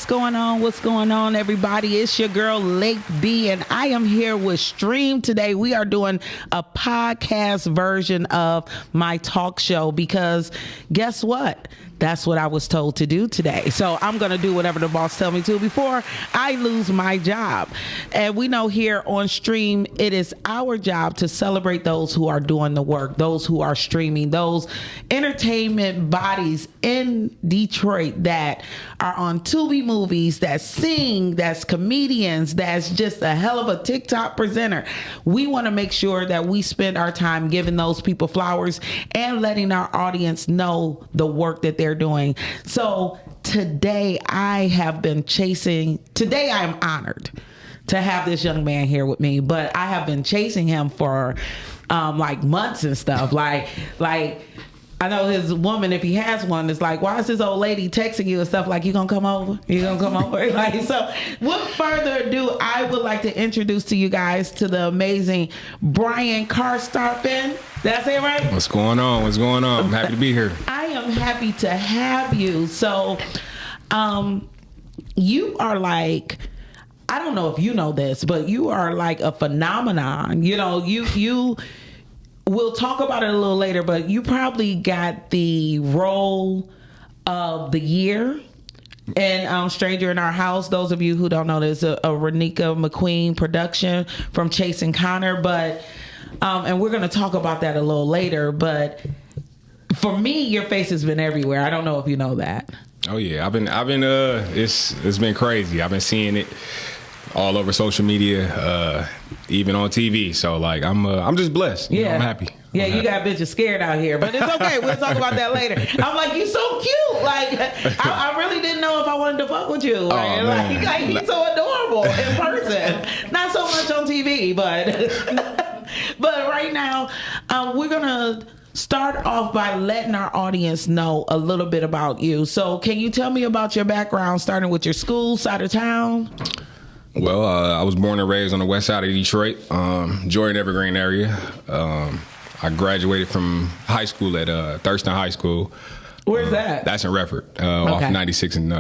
What's going on? What's going on, everybody? It's your girl, Lake B, and I am here with Stream today. We are doing a podcast version of my talk show because guess what? That's what I was told to do today. So I'm going to do whatever the boss tells me to before I lose my job. And we know here on Stream, it is our job to celebrate those who are doing the work, those who are streaming, those entertainment bodies in Detroit that are on Tubi movies, that sing, that's comedians, that's just a hell of a TikTok presenter. We want to make sure that we spend our time giving those people flowers and letting our audience know the work that they're doing. So today I am honored to have this young man here with me, but I have been chasing him for like months and stuff. Like I know his woman, if he has one, is like, why is this old lady texting you and stuff like, you gonna come over? You gonna come over? Like, so with further ado, I would like to introduce to you guys to the amazing Bryan Carstarphen. Did I say it right? What's going on? What's going on? I'm happy to be here. I am happy to have you. So, you are like, I don't know if you know this, but you are like a phenomenon. You know, you we'll talk about it a little later, but you probably got the role of the year in Stranger in Our House. Those of you who don't know, there's a Renika McQueen production from Chase and Connor, but and we're going to talk about that a little later. But for me, your face has been everywhere. I don't know if you know that. Oh yeah, I've been. It's been crazy. I've been seeing it all over social media, even on TV. So like, I'm just blessed. Yeah, I'm happy. Yeah, you got bitches scared out here, but it's okay. We'll talk about that later. I'm like, you so cute. Like, I really didn't know if I wanted to fuck with you. Right? Like, he's so adorable in person. Not so much on TV, but right now, we're gonna start off by letting our audience know a little bit about you. So, can you tell me about your background, starting with your school side of town? Well, I was born and raised on the west side of Detroit, Jordan Evergreen area. I graduated from high school at Thurston High School. Where's that? That's in Redford, off 96 and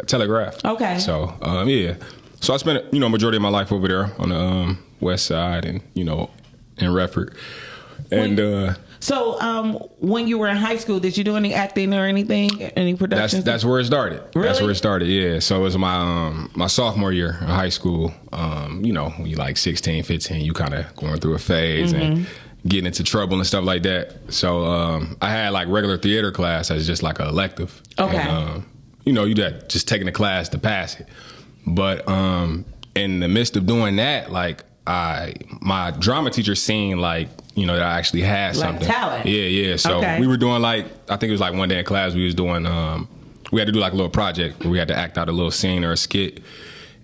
Telegraph. Okay. So, yeah. So I spent, majority of my life over there on the west side and, in Redford. And So, when you were in high school, did you do any acting or anything? Any productions? That's where it started. Really? That's where it started, yeah. So it was my sophomore year in high school. When you like 16, 15, you kind of going through a phase and getting into trouble and stuff like that. So I had like regular theater class as just like an elective. Okay. And, you got just taking the class to pass it. But in the midst of doing that, like my drama teacher seen like, that I actually had something. Talent. Yeah. So we were doing like, I think it was like one day in class we was doing, we had to do like a little project where we had to act out a little scene or a skit.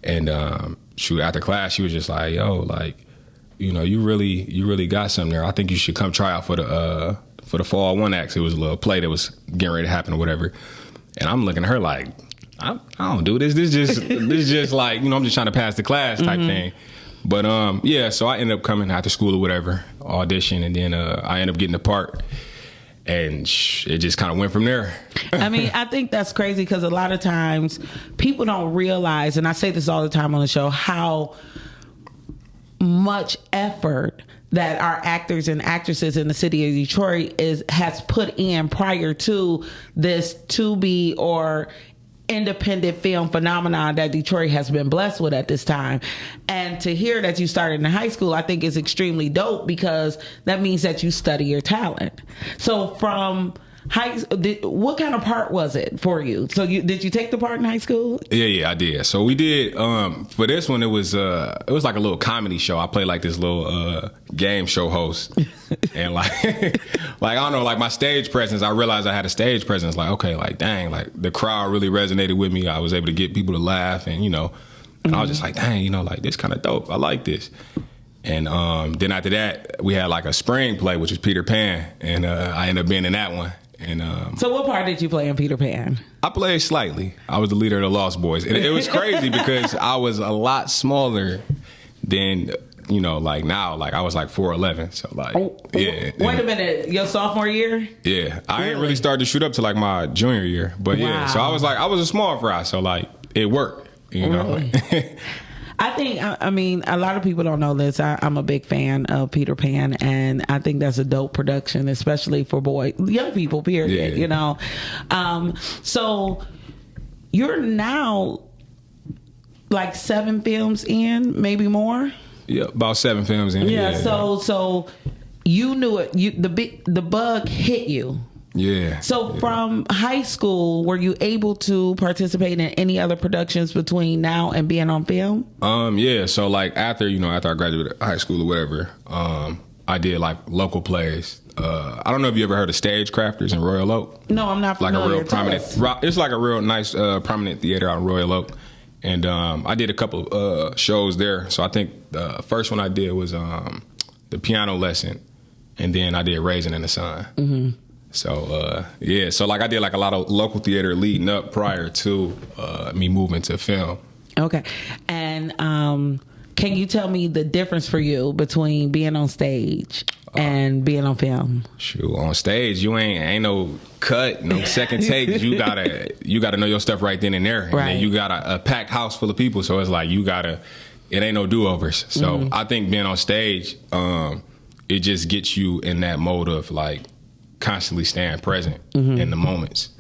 And after class, she was just like, yo, like, you really got something there. I think you should come try out for the Fall One Acts. It was a little play that was getting ready to happen or whatever. And I'm looking at her like, I don't do this. This just like, I'm just trying to pass the class type thing. But so I ended up coming after school or whatever, audition, and then I ended up getting the part, and it just kind of went from there. I mean, I think that's crazy because a lot of times people don't realize, and I say this all the time on the show, how much effort that our actors and actresses in the city of Detroit has put in prior to this Tubi or independent film phenomenon that Detroit has been blessed with at this time. And to hear that you started in high school, I think is extremely dope because that means that you study your talent. So from what kind of part was it for you? So did you take the part in high school? Yeah, I did. So we did, for this one, it was like a little comedy show. I played like this little game show host. And like I don't know, like my stage presence, I realized I had a stage presence. Like, okay, like, dang, like the crowd really resonated with me. I was able to get people to laugh and, and I was just like, dang, like this kind of dope. I like this. And then after that, we had like a spring play, which was Peter Pan. And I ended up being in that one. And so what part did you play in Peter Pan? I played slightly. I was the leader of the Lost Boys. And it was crazy because I was a lot smaller than, like now. Like I was like 4'11". So like, yeah. Wait a minute, your sophomore year? Yeah. I didn't really start to shoot up to like my junior year. But yeah, so I was a small fry. So like, it worked. You know. Really? I mean, a lot of people don't know this. I'm a big fan of Peter Pan, and I think that's a dope production, especially for young people, period, Yeah. you know. So you're now like 7 films in, maybe more? Yeah, about 7 films in. Yeah, so you knew it. The bug hit you. Yeah. So from high school, were you able to participate in any other productions between now and being on film? Yeah. So like after I graduated high school or whatever, I did like local plays. I don't know if you ever heard of Stage Crafters in Royal Oak. No, I'm not familiar. Like a real prominent. It's like a real nice prominent theater out in Royal Oak, and I did a couple shows there. So I think the first one I did was the piano lesson, and then I did Raisin in the Sun. Mm-hmm. So so like I did like a lot of local theater leading up prior to me moving to film. Okay, and can you tell me the difference for you between being on stage and being on film? Shoot, on stage you ain't no cut, no second take. You gotta know your stuff right then and there, and then you got a packed house full of people. So it's like it ain't no do overs. So I think being on stage, it just gets you in that mode of like constantly staying present in the moments.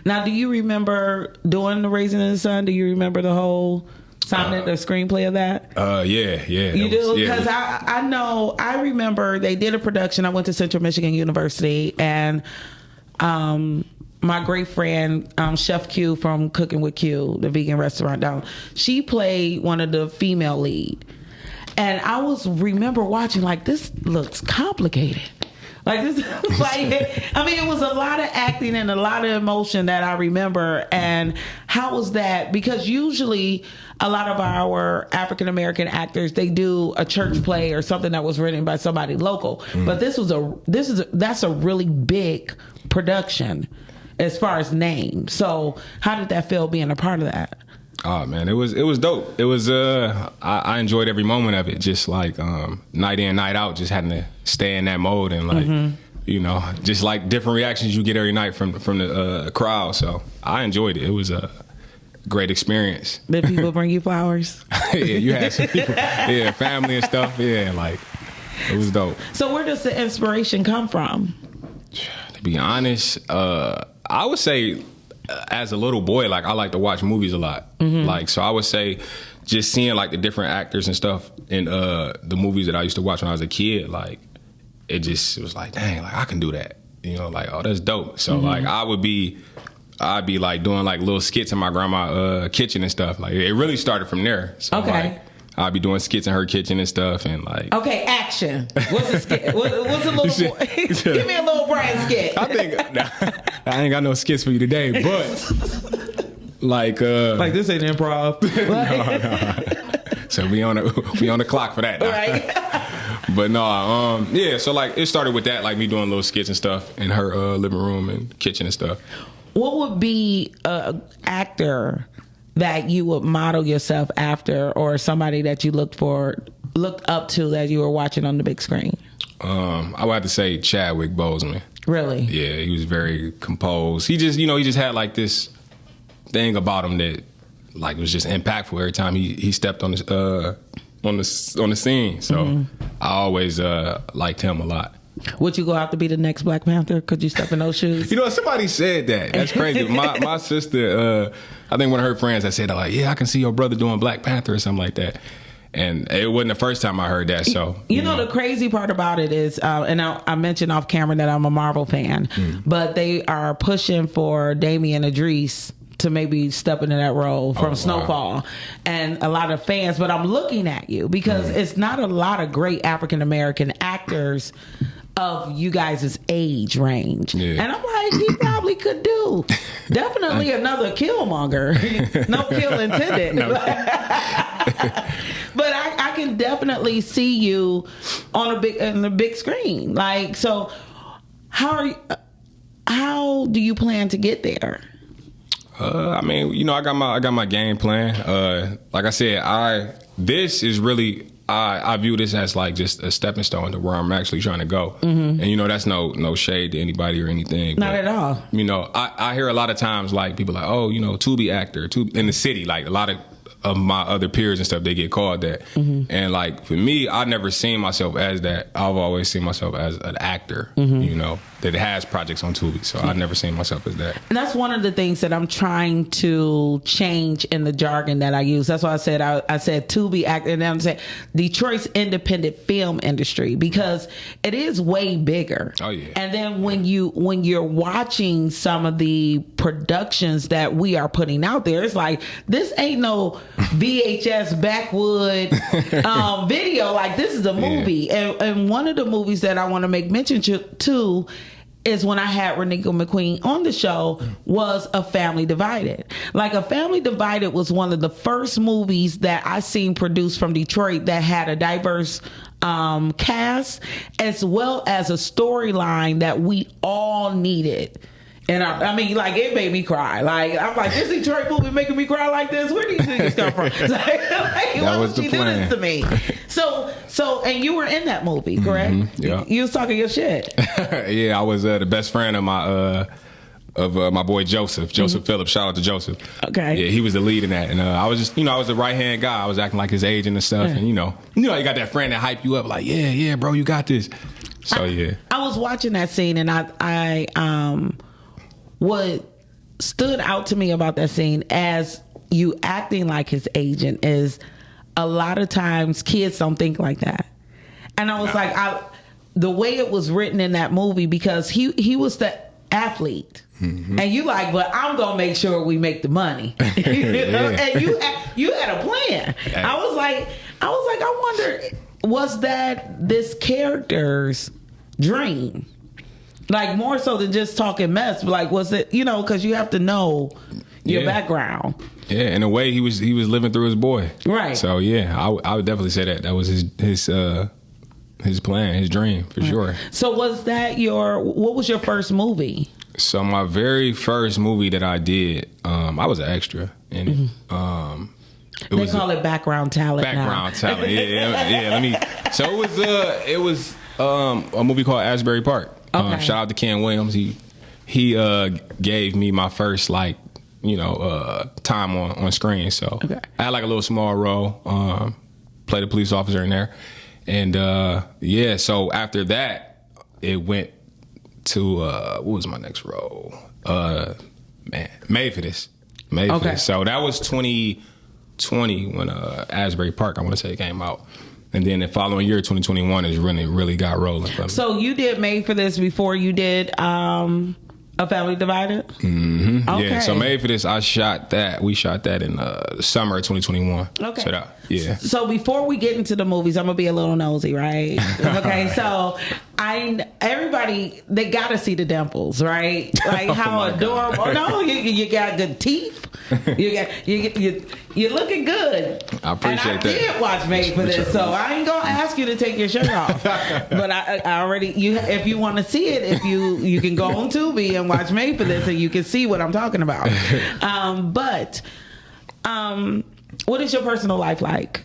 Now, do you remember doing the Raisin in the Sun? Do you remember the whole the screenplay of that? Yeah. You do? Because I know, I remember they did a production. I went to Central Michigan University, and my great friend, Chef Q from Cooking with Q, the vegan restaurant down, she played one of the female lead. And I remember watching like, this looks complicated. Like this, it was a lot of acting and a lot of emotion that I remember. And how was that? Because usually a lot of our African American actors, they do a church play or something that was written by somebody local. But that's a really big production as far as name. So how did that feel being a part of that? Oh man, it was dope. It was I enjoyed every moment of it. Just like night in, night out, just having to stay in that mode and like just like different reactions you get every night from the crowd. So I enjoyed it. It was a great experience. Did people bring you flowers? Yeah, you had some people, family and stuff. Yeah, like it was dope. So where does the inspiration come from? To be honest, I would say, as a little boy, like I like to watch movies a lot. Like, so I would say just seeing like the different actors and stuff in the movies that I used to watch when I was a kid, like it was like, dang, like I can do that. Like, oh, that's dope. So like I'd be like doing like little skits in my grandma's kitchen and stuff. Like it really started from there. So like I'd be doing skits in her kitchen and stuff, and like. Okay, action. What's a skit? What's a little? Give me a little Bryan skit. I think I ain't got no skits for you today, but like this ain't improv. No. So we on the clock for that, now. Right? But no, So like it started with that, like me doing little skits and stuff in her living room and kitchen and stuff. What would be an actor that you would model yourself after, or somebody that you looked up to that you were watching on the big screen? I would have to say Chadwick Boseman. Really? Yeah, he was very composed. He just had like this thing about him that like was just impactful every time he stepped on the scene. So I always liked him a lot. Would you go out to be the next Black Panther? Could you step in those shoes? Somebody said that. That's crazy. My sister, I think one of her friends, I said, like, yeah, I can see your brother doing Black Panther or something like that. And it wasn't the first time I heard that. So you know the crazy part about it is, and I mentioned off camera that I'm a Marvel fan, but they are pushing for Damian Idris to maybe step into that role from Snowfall, and a lot of fans. But I'm looking at you because it's not a lot of great African American actors of you guys' age range. And I'm like, he probably could do definitely another Killmonger. No kill intended. No. But I can definitely see you on the big screen. Like, so how do you plan to get there? I mean, I got my game plan. Like I said, this is really, I view this as like just a stepping stone to where I'm actually trying to go. And that's no shade to anybody or anything. Not at all. I hear a lot of times like people like, oh, Tubi actor, in the city, like a lot of my other peers and stuff, they get called that. And like for me, I never seen myself as that. I've always seen myself as an actor, that has projects on Tubi. So I've never seen myself as that. And that's one of the things that I'm trying to change in the jargon that I use. That's why I said I said Tubi actor, and then I'm saying Detroit's independent film industry, because it is way bigger. Oh yeah. And then when you're watching some of the productions that we are putting out there, it's like, this ain't no VHS backwood video. Like, this is a movie. Yeah. And one of the movies that I want to make mention to is when I had Renika McQueen on the show was A Family Divided. Like, A Family Divided was one of the first movies that I seen produced from Detroit that had a diverse cast, as well as a storyline that we all needed. And I mean, like, it made me cry. Like, I'm like, this Detroit movie making me cry like this? Where do these niggas come from? Why would you do this to me? So, and you were in that movie, correct? Yeah. You was talking your shit. Yeah, I was the best friend of my boy Joseph Phillips. Shout out to Joseph. Okay. Yeah, he was the lead in that, and I was just, I was the right hand guy. I was acting like his agent and stuff, and you got that friend that hype you up, like, yeah, bro, you got this. So yeah, I was watching that scene, and I what stood out to me about that scene as you acting like his agent is a lot of times kids don't think like that. And I was like, the way it was written in that movie, because he was the athlete. And you like, but I'm gonna make sure we make the money. And you had a plan. I was like, I wonder, was that this character's dream? Like, more so than just talking mess, like, was it, because you have to know your background. Yeah, in a way, he was living through his boy. Right. So yeah, I would definitely say that was his plan, his dream, for sure. So what was your first movie? So my very first movie that I did, I was an extra in it. They call it background talent. Background talent. Yeah. So it was a movie called Asbury Park. Okay. Shout out to Ken Williams. He gave me my first time on screen. So I had like a little small role. Played a police officer in there, and so after that, it went to what was my next role? Made for This. So that was 2020 when Asbury Park, I want to say, came out. And then the following year, 2021, is really got rolling for me. So you did Made for This before you did A Family Divided? Mm-hmm. Okay. Yeah, so Made for This, we shot that in the summer of 2021. Okay. So before we get into the movies, I'm going to be a little nosy, right? Okay, so everybody, they got to see the dimples, right? Like, how adorable. God. No, you got good teeth. You're looking good. I appreciate that. I did watch Made for This, so I ain't gonna ask you to take your shirt off. But I already, if you want to see it, if you can go on Tubi and watch Made for This, and you can see what I'm talking about. What is your personal life like?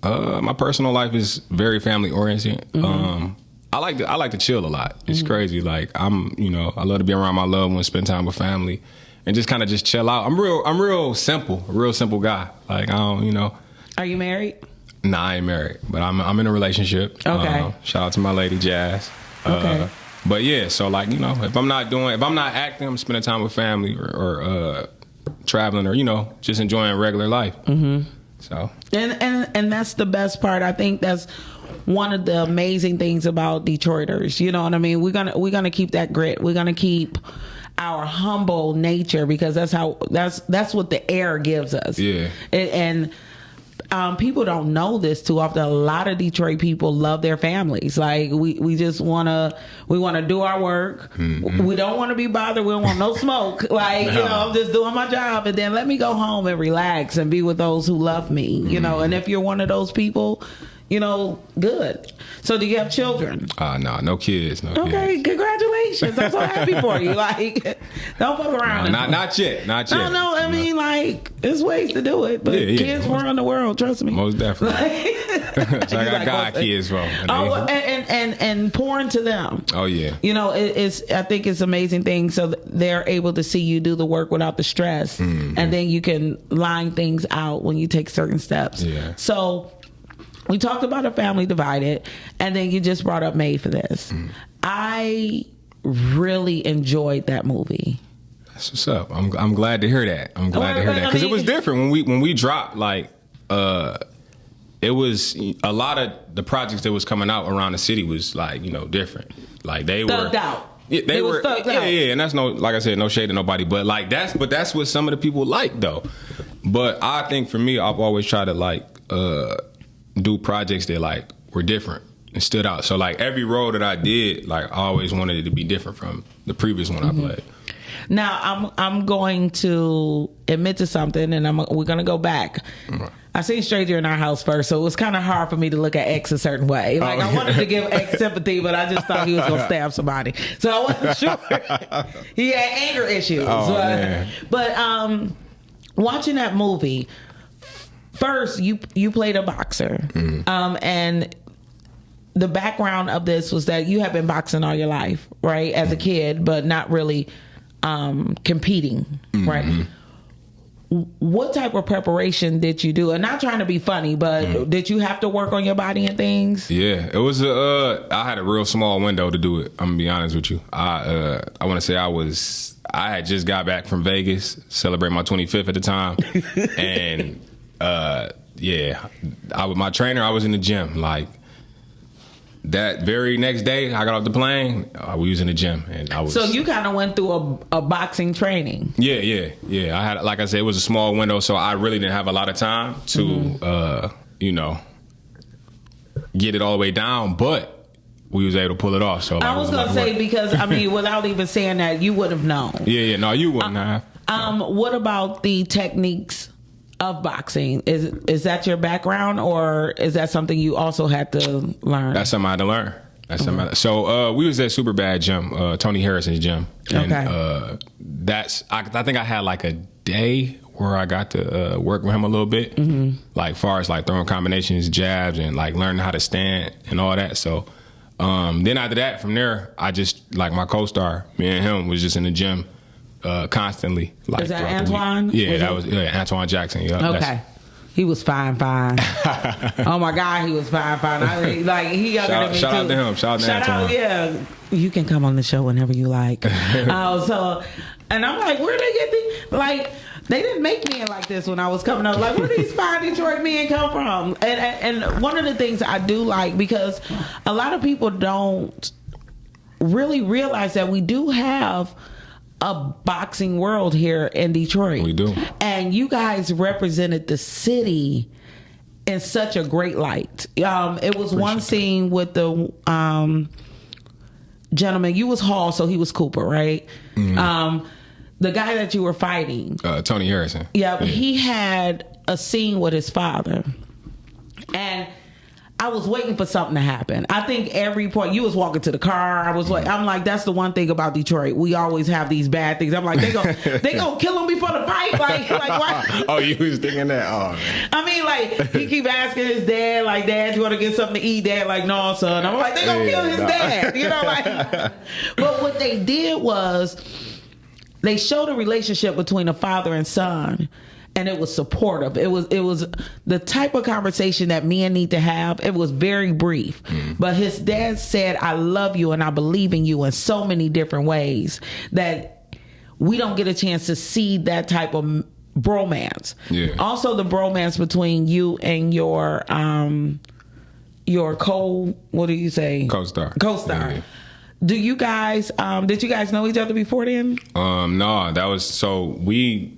My personal life is very family oriented. I like to chill a lot. It's crazy. Like, I love to be around my loved ones, spend time with family, and just kind of just chill out. I'm real simple, a real simple guy. Like, I don't, Are you married? Nah, I ain't married, but I'm in a relationship. Okay. Shout out to my lady Jazz. Okay. But yeah, so like, if I'm not acting, I'm spending time with family or traveling or just enjoying regular life. So and that's the best part. I think that's one of the amazing things about Detroiters. You know what I mean? We're gonna keep that grit. We're gonna keep our humble nature, because that's what the air gives us. Yeah. And people don't know this too often. A lot of Detroit people love their families. Like, we just wanna do our work. We don't want to be bothered. We don't want no smoke. Like, I'm just doing my job, and then let me go home and relax and be with those who love me. And if you're one of those people, good. So do you have children? No kids. Okay, congratulations. I'm so happy for you. Like, don't fuck around. Not yet. No, I mean, like, there's ways to do it, but kids run the world, trust me. Most definitely. So I got God kids, bro. And pouring to them. Oh yeah. You know, I think it's an amazing thing. So they're able to see you do the work without the stress, and then you can line things out when you take certain steps. Yeah. So we talked about a family divided, and then you just brought up Made for This. I really enjoyed that movie. That's what's up. I'm glad to hear that. I'm glad to hear that because it was different when we dropped. Like, it was a lot of the projects that was coming out around the city was like, you know, different. Like they thugged were out. Yeah, they were thugged out. Yeah, and that's like I said, no shade to nobody, but like that's what some of the people like though. But I think for me, I've always tried to like do projects that like were different and stood out. So like every role that I did, like I always wanted it to be different from the previous one I played. Now I'm going to admit to something, and we're gonna go back. I seen Stranger in Our House first, so it was kind of hard for me to look at X a certain way. Like I wanted to give X sympathy, but I just thought he was gonna stab somebody, so I wasn't sure. He had anger issues. Man. But watching that movie, first you played a boxer, and the background of this was that you have been boxing all your life, right, as a kid, but not really competing, right? What type of preparation did you do? And not trying to be funny, but did you have to work on your body and things? Yeah, it was I had a real small window to do it. I'm gonna be honest with you. I want to say I had just got back from Vegas, celebrating my 25th at the time, and my trainer, I was in the gym like. That very next day, I got off the plane. We was in the gym, and I was. So you kind of went through a boxing training. Yeah. I had, like I said, it was a small window, so I really didn't have a lot of time to, get it all the way down. But we was able to pull it off. So like, I was gonna say because I mean, without even saying that, you would have known. Yeah. No, you wouldn't have. What about the techniques of boxing? Is that your background, or is that something you also had to learn? That's something I had to learn. So we was at Superbad Gym, Tony Harrison's gym. And, okay. I think I had like a day where I got to work with him a little bit, like far as like throwing combinations, jabs, and like learning how to stand and all that. So then after that, from there, I just like my co-star, me and him was just in the gym. Constantly. Like, is that Antoine? Yeah, that was Antoine Jackson. Yeah, okay. He was fine. Oh my God, he was fine. He younger than me shout too. Out to him. Shout out to Antoine. Yeah, you can come on the show whenever you like. And I'm like, where they get these? Like, they didn't make men like this when I was coming up. Like, where these fine Detroit men come from? And one of the things I do like, because a lot of people don't really realize that we do have a boxing world here in Detroit. We do. And you guys represented the city in such a great light. It was one scene with the gentleman. You was Hall, so he was Cooper, right? The guy that you were fighting. Tony Harrison. Yeah, he had a scene with his father. And I was waiting for something to happen. I think every point you was walking to the car, I'm like, that's the one thing about Detroit. We always have these bad things. I'm like, they gonna kill him before the fight. Like why? Oh, you was thinking that? Oh, man. I mean, like he keep asking his dad, like, Dad, you want to get something to eat? Dad, like, no, son. I'm like, they gonna kill his dad, you know? Like, but what they did was they showed a relationship between a father and son. And it was supportive. It was the type of conversation that men need to have. It was very brief. But his dad said, I love you and I believe in you in so many different ways that we don't get a chance to see that type of bromance. Yeah. Also the bromance between you and your what do you say? Co-star. Yeah. Do you guys did you guys know each other before then? No, that was so we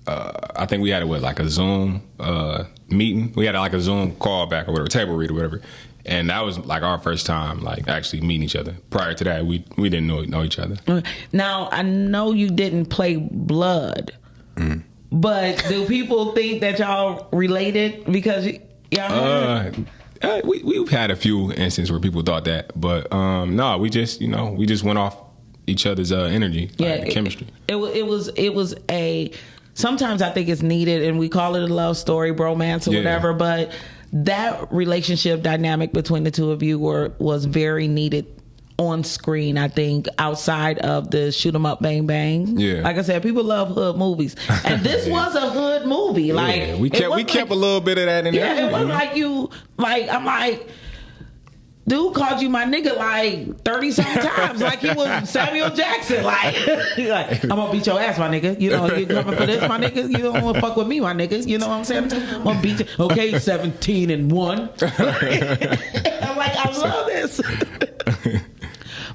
I think we had it with like a Zoom meeting. We had like a Zoom call back or whatever, table read or whatever. And that was like our first time like actually meeting each other. Prior to that, we didn't know each other. Now, I know you didn't play blood, but do people think that y'all related because y'all we've had a few instances where people thought that, but no, we just went off each other's energy, like, chemistry. It was a. Sometimes I think it's needed, and we call it a love story, bromance, or whatever. But that relationship dynamic between the two of you was very needed on screen, I think, outside of the shoot 'em up, bang bang. Yeah. Like I said, people love hood movies, and this was a hood movie. Like we kept a little bit of that in there. Yeah, it wasn't like you. Like I'm like. Dude called you my nigga like 30 something times, like he was Samuel Jackson. Like, I'm gonna beat your ass, my nigga. You know, you coming for this, my nigga. You don't wanna fuck with me, my nigga. You know what I'm saying? I'm gonna beat you. Okay, 17-1. I'm like, I love this.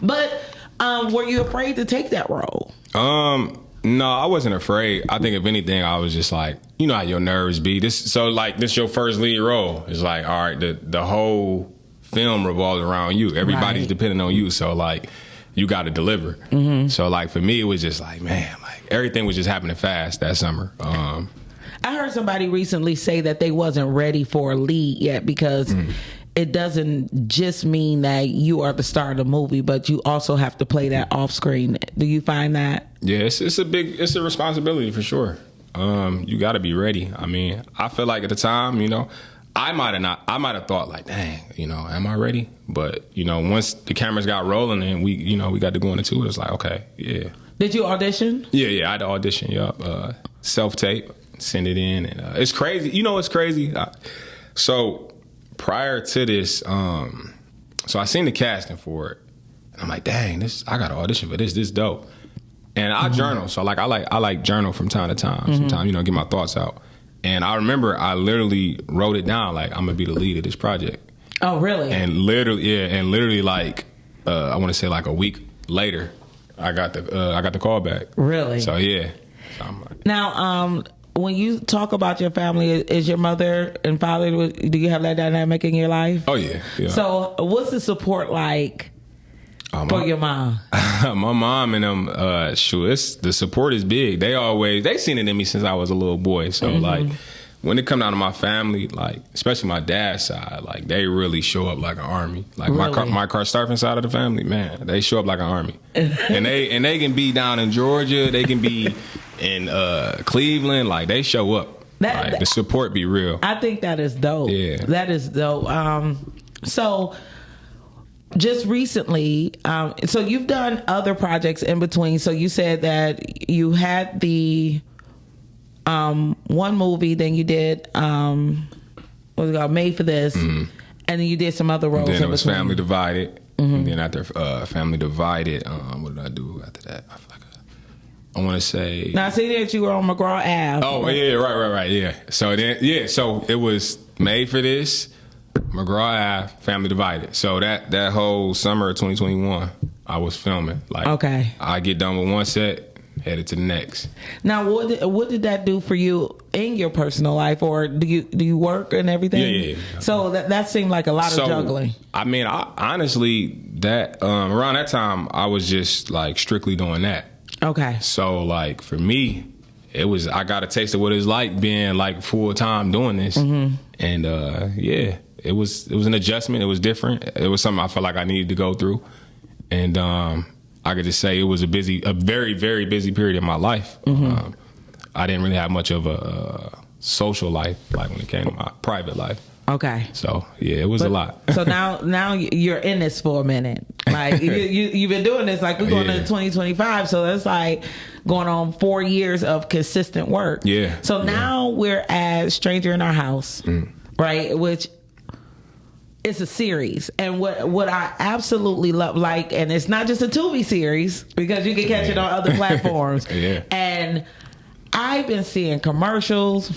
But were you afraid to take that role? No, I wasn't afraid. I think if anything, I was just like, you know how your nerves be. This your first lead role. It's like, all right, the whole film revolves around you. Everybody's depending on you. So like, you got to deliver. Mm-hmm. So like for me, it was just like, man, like everything was just happening fast that summer. I heard somebody recently say that they wasn't ready for a lead yet because it doesn't just mean that you are the star of the movie, but you also have to play that off screen. Do you find that? Yeah, it's a responsibility for sure. You got to be ready. I mean, I feel like at the time, you know, I might have thought like, dang, you know, am I ready? But, you know, once the cameras got rolling and we got to go into it, it's like, okay, yeah. Did you audition? Yeah, I had to audition, self-tape, send it in. And it's crazy. You know, it's crazy. So prior to this, so I seen the casting for it. And I'm like, dang, I got to audition for this. This is dope. And I journal. So like, I like journal from time to time. Sometimes, you know, get my thoughts out. And I remember I literally wrote it down like I'm gonna be the lead of this project. Oh, really? And literally like I want to say like a week later, I got the call back. Really? So yeah. So I'm like, now, when you talk about your family, is your mother and father? Do you have that dynamic in your life? Oh yeah. So what's the support like for your mom? My mom and them, the support is big. They seen it in me since I was a little boy. So like, when it come down to my family, like especially my dad's side, like they really show up like an army. Like really? my Carstarphen side of the family, man, they show up like an army. and they can be down in Georgia, they can be in Cleveland, like they show up. The support be real. I think that is dope. Yeah, that is dope. So. Just recently, so you've done other projects in between. So you said that you had the one movie, then you did what's it called, Made for This, and then you did some other roles. Then it was Family Divided, and then after Family Divided, what did I do after that? I feel like I want to say. Now I see that you were on McGraw Ave. Oh yeah, right, yeah. So then so it was Made for This. McGraw Ave, Family Divided. So that whole summer of 2021, I was filming. Like, okay, I get done with one set, headed to the next. Now, what did that do for you in your personal life, or do you work and everything? Yeah. So that seemed like a lot of juggling. I mean, honestly, that around that time, I was just like strictly doing that. Okay. So like for me, I got a taste of what it's like being like full time doing this, and yeah. It was an adjustment. It was different. It was something I felt like I needed to go through, and I could just say it was a very, very busy period in my life. I didn't really have much of a social life, like when it came to my private life. Okay. So yeah, it was a lot. So now you're in this for a minute. Like you've been doing this. Like we're going into 2025, so that's like going on 4 years of consistent work. Yeah. So now we're at Stranger in Our House, right? Which it's a series, and what I absolutely love, like, and it's not just a Tubi series because you can catch it on other platforms. And I've been seeing commercials.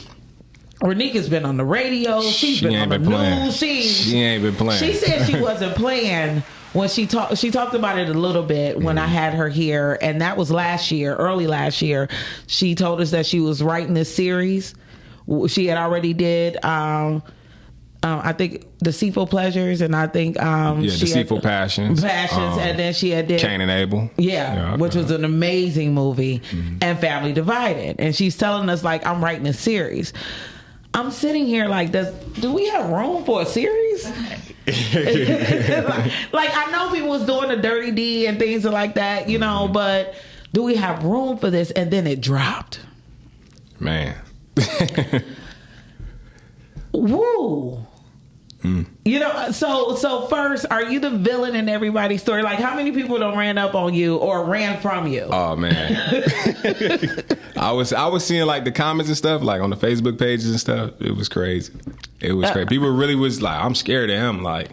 Renika's been on the radio. She's been on the news. She ain't been playing. She said she wasn't playing when she talked about it a little bit when I had her here, and that was early last year. She told us that she was writing this series. She had already did. I think Deceitful Pleasures, and I think Deceitful Passions, and then she had did Cain and Abel, which was an amazing movie, and Family Divided. And she's telling us like, I'm writing a series. I'm sitting here like, do we have room for a series? like I know people was doing the Dirty D and things like that, you know, but do we have room for this? And then it dropped. Man. Woo. You know, so first, are you the villain in everybody's story? Like, how many people done ran up on you or ran from you? Oh man, I was seeing like the comments and stuff, like on the Facebook pages and stuff. It was crazy. It was crazy. People really was like, I'm scared of him. Like,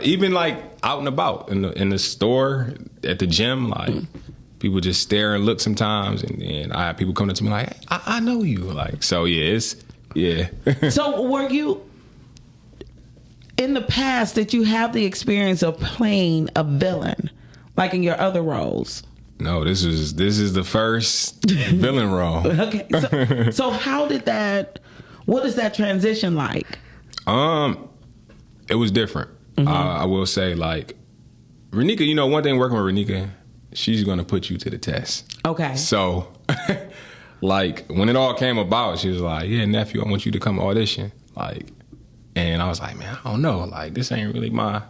even like out and about in the store, at the gym, like people just stare and look sometimes, and I have people coming up to me like, hey, I know you. Like, so yeah, So were you? In the past, did you have the experience of playing a villain, like in your other roles? No, this is the first villain role. Okay, so how did that? What is that transition like? It was different. I will say, like, Renika. You know, one thing working with Renika, she's gonna put you to the test. Okay. So, like, when it all came about, she was like, "Yeah, nephew, I want you to come audition." Like. And I was like, man, I don't know. Like, this ain't really my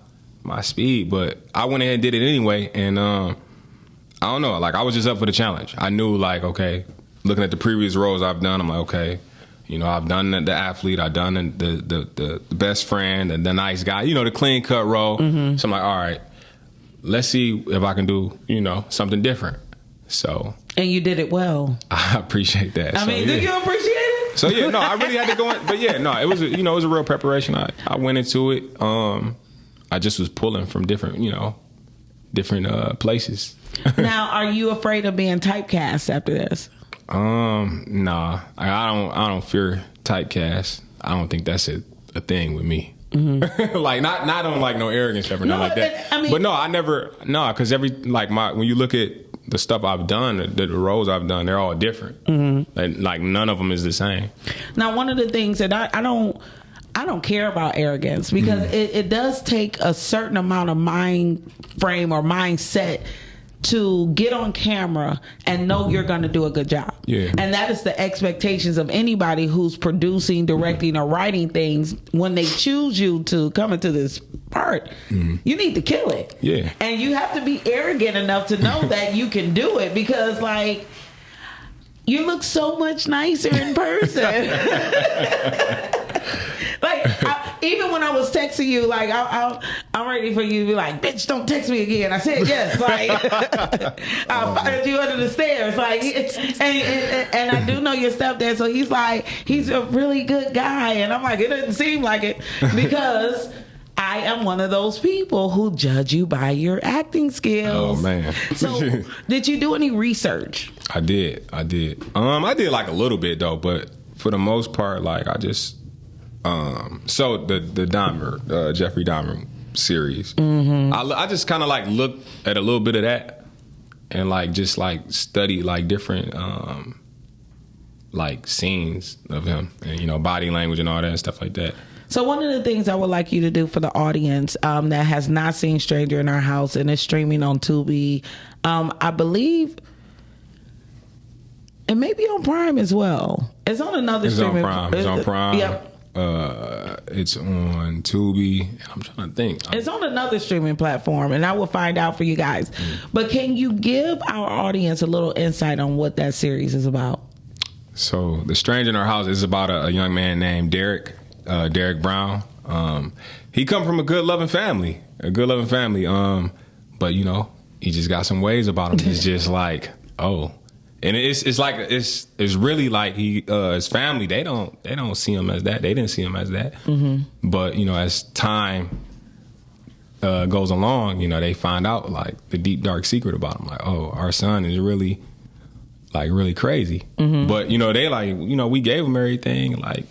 speed. But I went ahead and did it anyway. And I don't know. Like, I was just up for the challenge. I knew, like, okay, looking at the previous roles I've done, I'm like, okay, you know, I've done the athlete. I've done the best friend, the nice guy, you know, the clean cut role. So I'm like, all right, let's see if I can do, you know, something different. So. And you did it well. I appreciate that. I mean, did you appreciate it? So yeah, no, I really had to go in, but yeah, no, it was it was a real preparation. I went into it. I just was pulling from different places. Now, are you afraid of being typecast after this? Nah, I don't fear typecast. I don't think that's a thing with me. Like not on like no arrogance stuff or nothing like that. I mean, but no, I never because when you look at the stuff I've done, the roles I've done, they're all different. Like none of them is the same. Now, one of the things that I don't care about arrogance because it does take a certain amount of mind frame or mindset to get on camera and know you're going to do a good job. Yeah. And that is the expectations of anybody who's producing, directing, or writing things. When they choose you to come into this part, you need to kill it. Yeah. And you have to be arrogant enough to know that you can do it because, like, you look so much nicer in person. Like, even when I was texting you, like, I'm ready for you to be like, bitch, don't text me again. I said yes. Like, I'll find you under the stairs. Like, and I do know your stepdad, so he's like, he's a really good guy. And I'm like, it doesn't seem like it because I am one of those people who judge you by your acting skills. Oh, man. So, did you do any research? I did. I did like a little bit, though, but for the most part, like, I just... so the Dahmer, Jeffrey Dahmer series, I just kind of like looked at a little bit of that and like just like studied like different like scenes of him and, you know, body language and all that and stuff like that. So one of the things I would like you to do for the audience that has not seen Stranger in Our House and is streaming on Tubi, I believe it may be on Prime as well. It's on another streaming. It's on Prime. Yep. It's on Tubi, and I'm trying to think. It's on another streaming platform, and I will find out for you guys. But can you give our audience a little insight on what that series is about? So, The Stranger in Our House is about a young man named Derek Brown. He come from a good, loving family. But, you know, he just got some ways about him. It's just like, oh. And it's like it's really like his family, they don't see him as that. They didn't see him as that. But, you know, as time goes along, you know, they find out like the deep dark secret about him. Like, oh, our son is really crazy. But, you know, they like, you know, we gave him everything. Like,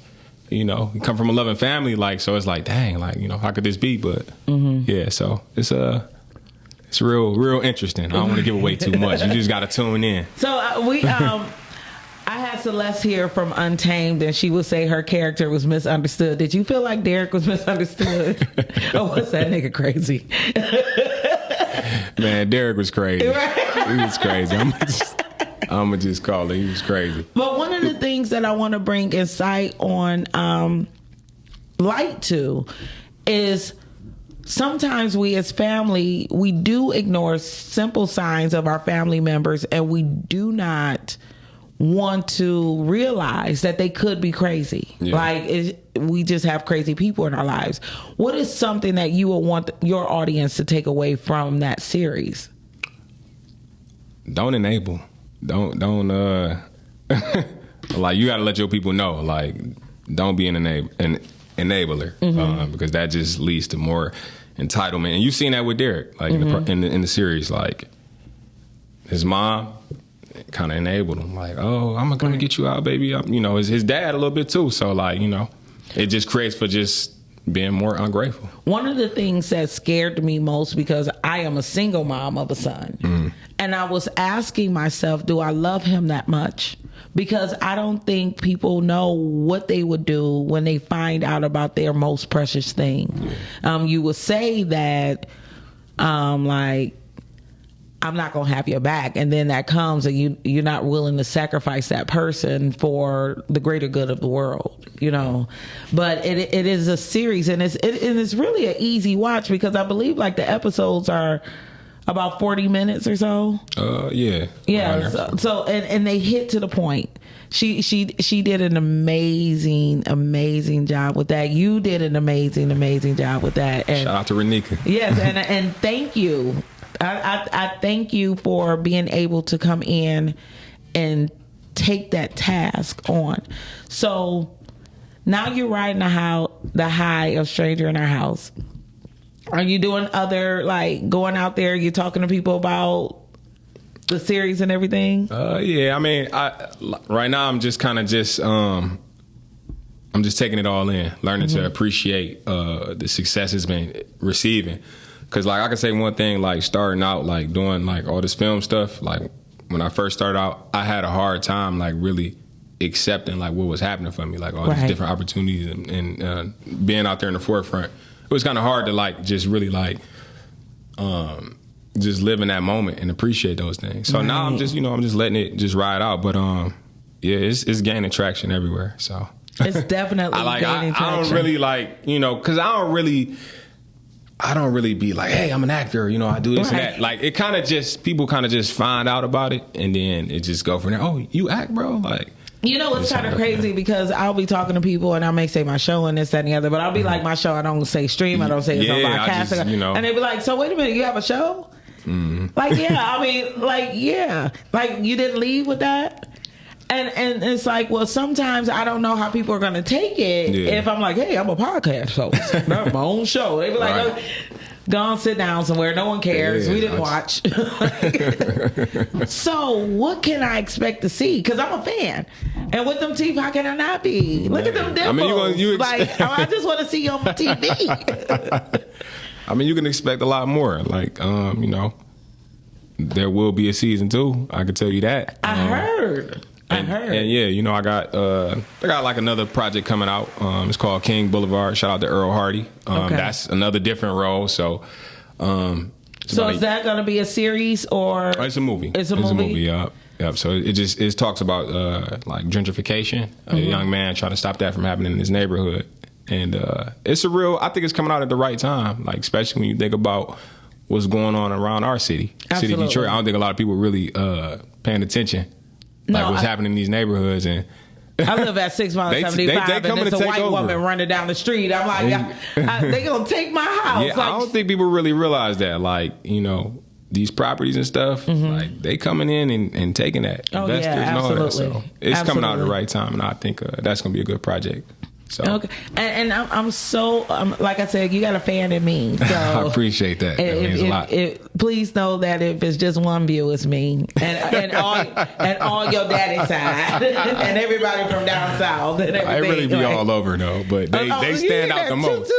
you know, he come from a loving family. Like, so it's like, dang, like, you know, how could this be? But yeah, so it's real interesting. I don't want to give away too much. You just got to tune in. So I had Celeste here from Untamed, and she would say her character was misunderstood. Did you feel like Derek was misunderstood? Or was that nigga crazy? Man, Derek was crazy. Right? He was crazy. I'm gonna just call it. He was crazy. But one of the things that I want to bring insight on light to is sometimes we as family, we do ignore simple signs of our family members, and we do not want to realize that they could be crazy. Yeah. Like we just have crazy people in our lives. What is something that you would want your audience to take away from that series? Don't enable. Don't like, you got to let your people know, like, don't be an enabler, because that just leads to more entitlement. And you've seen that with Derek, like in the series, like his mom kind of enabled him, like, oh, I'm gonna get you out, baby. His dad a little bit too. So like, it just creates for just being more ungrateful. One of the things that scared me most, because I am a single mom of a son, and I was asking myself, do I love him that much? Because I don't think people know what they would do when they find out about their most precious thing. Yeah. You would say that, like, I'm not going to have your back. And then that comes and you're not willing to sacrifice that person for the greater good of the world, But it is a series, and it's really an easy watch, because I believe like the episodes are about 40 minutes or so. Yeah. Yeah. So they hit to the point. She did an amazing job with that. You did an amazing job with that. And shout out to Renika. Yes, and thank you. I thank you for being able to come in and take that task on. So now you're riding the high of Stranger in Our House. Are you doing other, like, going out there, you're talking to people about the series and everything? Yeah, I mean, right now I'm just kind of I'm just taking it all in, learning to appreciate the success it's been receiving. Because, like, I can say one thing, like, starting out, like, doing, like, all this film stuff, like, when I first started out, I had a hard time, like, really accepting, like, what was happening for me, like, all these different opportunities and being out there in the forefront. It was kind of hard to, like, just really, like, just live in that moment and appreciate those things. So now I'm just, I'm just letting it just ride out. But, yeah, it's gaining traction everywhere, so. It's definitely gaining traction. I don't really, like, because I don't really be like, hey, I'm an actor, I do this and that. Like, it kind of just, people kind of just find out about it, and then it just go from there. Oh, you act, bro? Like, it's kind of crazy, because I'll be talking to people and I may say my show and this, that, and the other, but I'll be like, my show, I don't say stream, I don't say it's on podcast. And they be like, so wait a minute, you have a show? Like, yeah, I mean, like, yeah. Like, you didn't leave with that? And it's like, well, sometimes I don't know how people are going to take it if I'm like, hey, I'm a podcast host. That's my own show. They be like, oh, go on, sit down somewhere. No one cares. We didn't watch. So what can I expect to see? Because I'm a fan. And with them teeth, how can I not be? Look at them dimples. I mean, I just want to see you on TV. I mean, you can expect a lot more. Like, there will be a season 2. I can tell you that. I heard. And yeah, I got like another project coming out. It's called King Boulevard. Shout out to Earl Hardy. That's another different role. So, is that going to be a series or? It's a movie. It's a movie. Yep. So it talks about like gentrification. A young man trying to stop that from happening in his neighborhood, and it's I think it's coming out at the right time. Like, especially when you think about what's going on around our city, City of Detroit. I don't think a lot of people really paying attention. Like, what's happening in these neighborhoods. And I live at 6 miles 75, and it's a white woman running down the street. I'm like, they gonna take my house. Yeah, I don't think people really realize that. Like, these properties and stuff, like, they coming in and taking that. Investors and all that. So it's coming out at the right time, and I think that's gonna be a good project. So. Okay, and I'm so like I said, you got a fan in me. So I appreciate that. That means a lot. Please know that if it's just one view, it's me and all your daddy side and everybody from down south. And I really be all over though, but they stand out the most.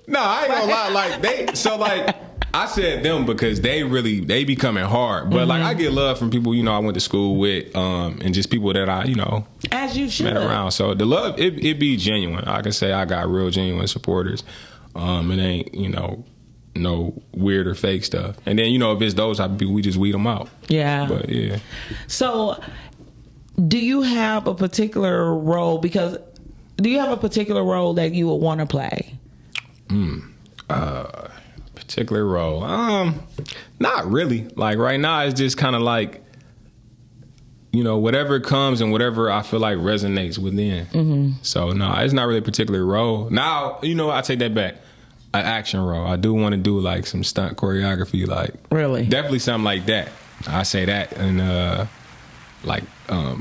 No, I ain't gonna lie. Like I said them because they be coming hard. But like, I get love from people, I went to school with, and just people that I, as you should, met around. So the love, it be genuine. I can say I got real genuine supporters. It ain't, no weird or fake stuff. And then, if it's those type of people, we just weed them out. Yeah. But yeah. So do you have a particular role? Because do you have a particular role that you would want to play? Particular role, not really. Like, right now it's just kind of like, you know, whatever comes and whatever I feel like resonates within. Mm-hmm. So no, it's not really a particular role. Now, you know, I take that back. An action role. I do want to do like some stunt choreography, like really, definitely something like that. I say that, and like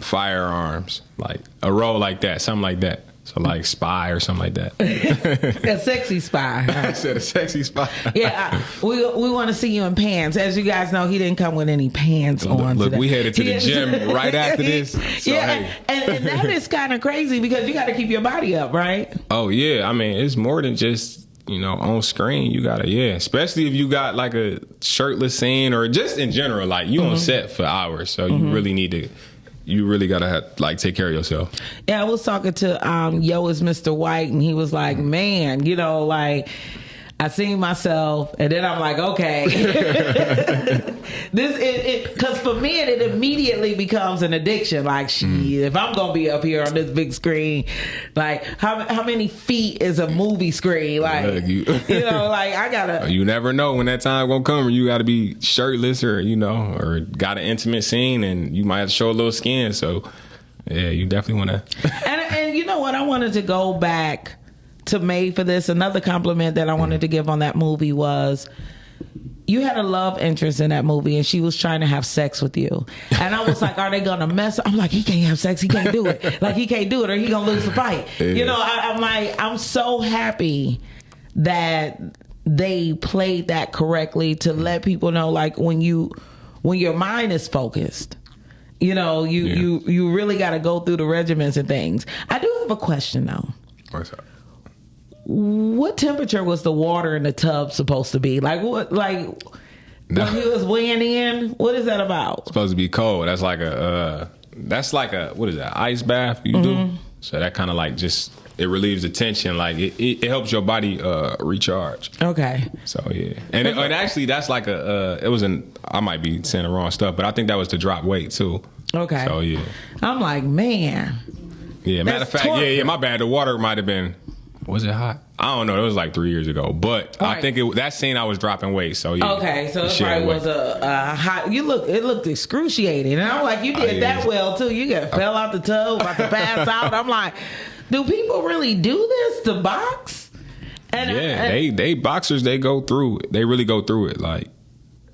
firearms, like a role like that, something like that. So like spy or something like that. A sexy spy. I said a sexy spy. Yeah, we want to see you in pants. As you guys know, he didn't come with any pants on. Look, today. we headed to the gym right after this. So, yeah, hey. and that is kind of crazy because you got to keep your body up, right? Oh yeah, I mean it's more than just, you know, on screen. You gotta, especially if you got like a shirtless scene or just in general, like you on set for hours, so you really need to. You really gotta have, like, take care of yourself. Yeah, I was talking to Yo is Mr. White, and he was like, man, you know, like, I seen myself, and then I'm like, okay. Because for me, it immediately becomes an addiction. Like, if I'm going to be up here on this big screen, like, how many feet is a movie screen? Like, you know, like, I got to. You never know when that time going to come where you got to be shirtless or, you know, or got an intimate scene, and you might have to show a little skin. So, yeah, you definitely want to. And you know what? I wanted to go back to Made for this. Another compliment that I wanted to give on that movie was you had a love interest in that movie, and she was trying to have sex with you. And I was like, are they gonna mess up? I'm like, he can't have sex, he can't do it. Like, he can't do it or he gonna lose the fight. Yeah. You know, I'm like, I'm so happy that they played that correctly to let people know, like, when your mind is focused, you know, you really got to go through the regimens and things. I do have a question though. What's up? What temperature was the water in the tub supposed to be? Like, what? Like, when he was weighing in, what is that about? It's supposed to be cold. That's like a what is that? Ice bath you do. So that kind of like just it relieves the tension. Like it helps your body recharge. Okay. So yeah, and actually that's like I might be saying the wrong stuff, but I think that was to drop weight too. Okay. So yeah, I'm like, man. Yeah. Matter of fact, yeah. My bad. The water might have been. Was it hot? I don't know. It was like 3 years ago, but right. I think that scene I was dropping weight. So yeah. Okay, so it probably was a hot. It looked excruciating, and I'm like, you did that well too. You fell out the tub, about to pass out. I'm like, do people really do this to box? And they boxers. They go through. They really go through it. Like,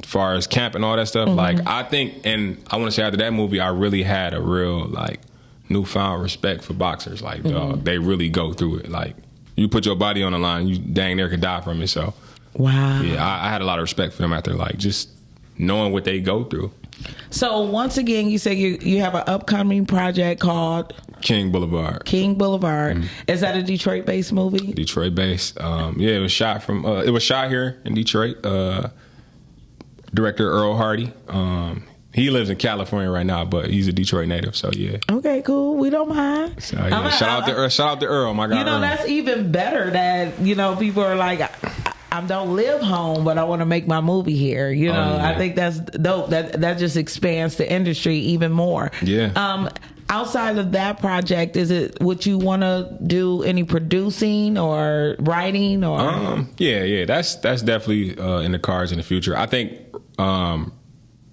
as far as camp and all that stuff. Like, I think, and I want to say after that movie, I really had a real like newfound respect for boxers. Like, dog, they really go through it. Like. You put your body on the line, you dang near could die from it. So, wow. Yeah, I had a lot of respect for them after, like, just knowing what they go through. So, once again, you say you have an upcoming project called King Boulevard. King Boulevard. Is that a Detroit-based movie? Detroit-based. Yeah, it was shot here in Detroit. Director Earl Hardy. He lives in California right now, but he's a Detroit native, so yeah. Okay, cool. We don't mind. So, yeah. Shout out to Earl, my guy. You know, Earl. That's even better that, you know, people are like, I don't live home, but I want to make my movie here. You know, I think that's dope. That just expands the industry even more. Yeah. Outside of that project, would you want to do any producing or writing or? Yeah. That's definitely in the cards in the future. I think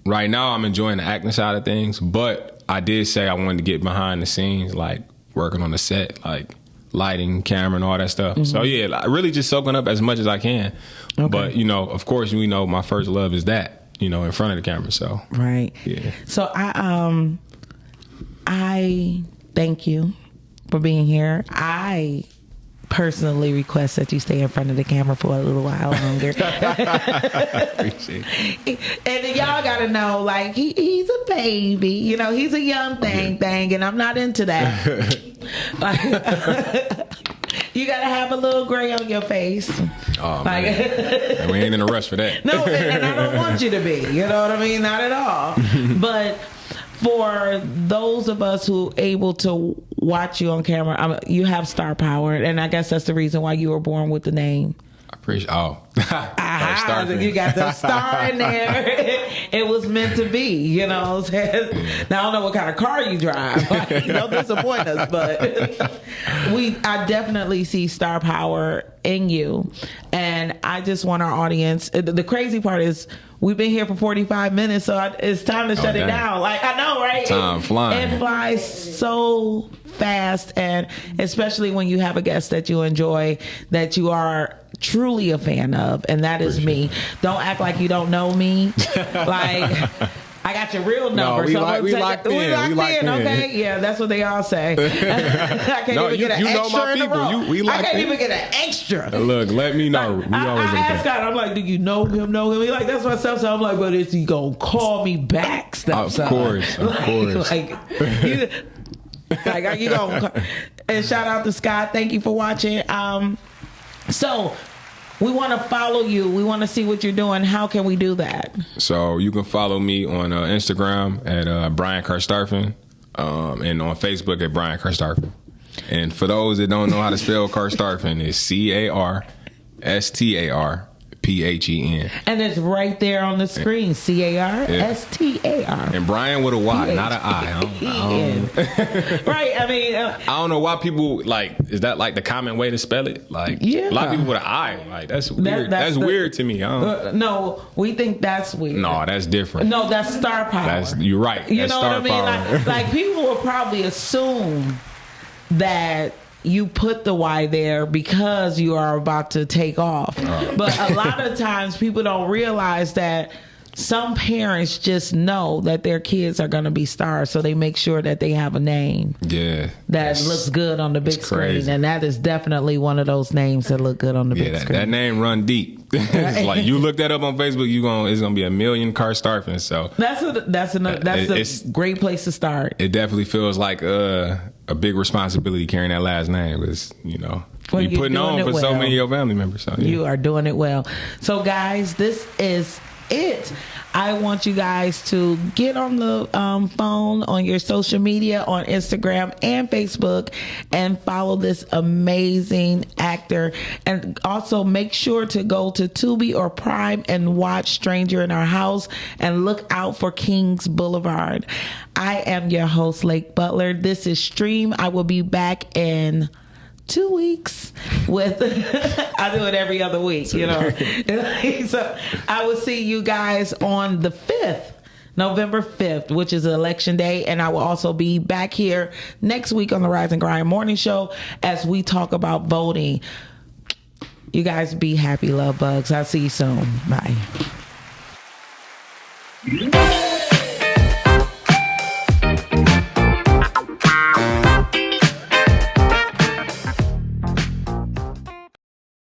right now I'm enjoying the acting side of things, but I did say I wanted to get behind the scenes, like working on the set, like lighting, camera, and all that stuff. So yeah, really just soaking up as much as I can. Okay. But you know, of course, we know my first love is that, you know, in front of the camera. So right. Yeah. So I thank you for being here. I personally request that you stay in front of the camera for a little while longer. Appreciate it. And y'all gotta know, like, he's a baby, you know, he's a young thing, and I'm not into that. Like, you gotta have a little gray on your face. Oh, like, man. We ain't in a rush for that. No, and I don't want you to be, you know what I mean? Not at all. But for those of us who are able to watch you on camera, you have star power, and I guess that's the reason why you were born with the name I appreciate. Carstarphen. You got the star in there. It was meant to be, you know what I'm saying? Now, I don't know what kind of car you drive. Like, don't disappoint us, but I definitely see star power in you. And I just want our audience, the crazy part is we've been here for 45 minutes, so it's time to shut it down. Like, I know, right? Time flying. It flies so fast, and especially when you have a guest that you enjoy, that you are truly a fan of, and that is me. Don't act like you don't know me. Like, I got your real number. No, we locked in. Okay, yeah, that's what they all say. I can't even get an extra in a row. I can't even get an extra. Look, let me know. I asked God, I'm like, do you know him? He like, that's my stepson. I'm like, but is he gonna call me back, stepson? Of course. Like, you gonna? And shout out to Scott. Thank you for watching. So we want to follow you. We want to see what you're doing. How can we do that? So you can follow me on Instagram at Bryan Carstarphen, and on Facebook at Bryan Carstarphen. And for those that don't know how to spell Carstarphen, it's Carstarphen. And it's right there on the screen. Carstar. And Bryan with a Y, not an I. Right. I mean, I don't know why people like. Is that like the common way to spell it? Like, a lot of people with an I. Like, that's weird. That's weird to me. No, we think that's weird. No, that's different. No, that's star power. You're right. You that's know star what I mean? Like people will probably assume that you put the Y there because you are about to take off. But a lot of times people don't realize that some parents just know that their kids are going to be stars, so they make sure that they have a name that looks good on the big screen. Crazy. And that is definitely one of those names that look good on the big screen. That name run deep. It's like you look that up on Facebook, it's gonna be a million Carstarphen. So that's a great place to start. It definitely feels like a big responsibility carrying that last name, because you're putting on for so many of your family members. So, you are doing it well. So guys, this is it. I want you guys to get on the phone, on your social media, on Instagram and Facebook, and follow this amazing actor. And also make sure to go to Tubi or Prime and watch Stranger in Our House, and look out for Kings Boulevard. I am your host, Lake Butler. This is Stream. I will be back in 2 weeks with I do it every other week, So I will see you guys on the 5th, November 5th, which is Election Day. And I will also be back here next week on the Rise and Grind Morning Show as we talk about voting. You guys be happy, love bugs. I'll see you soon. Bye.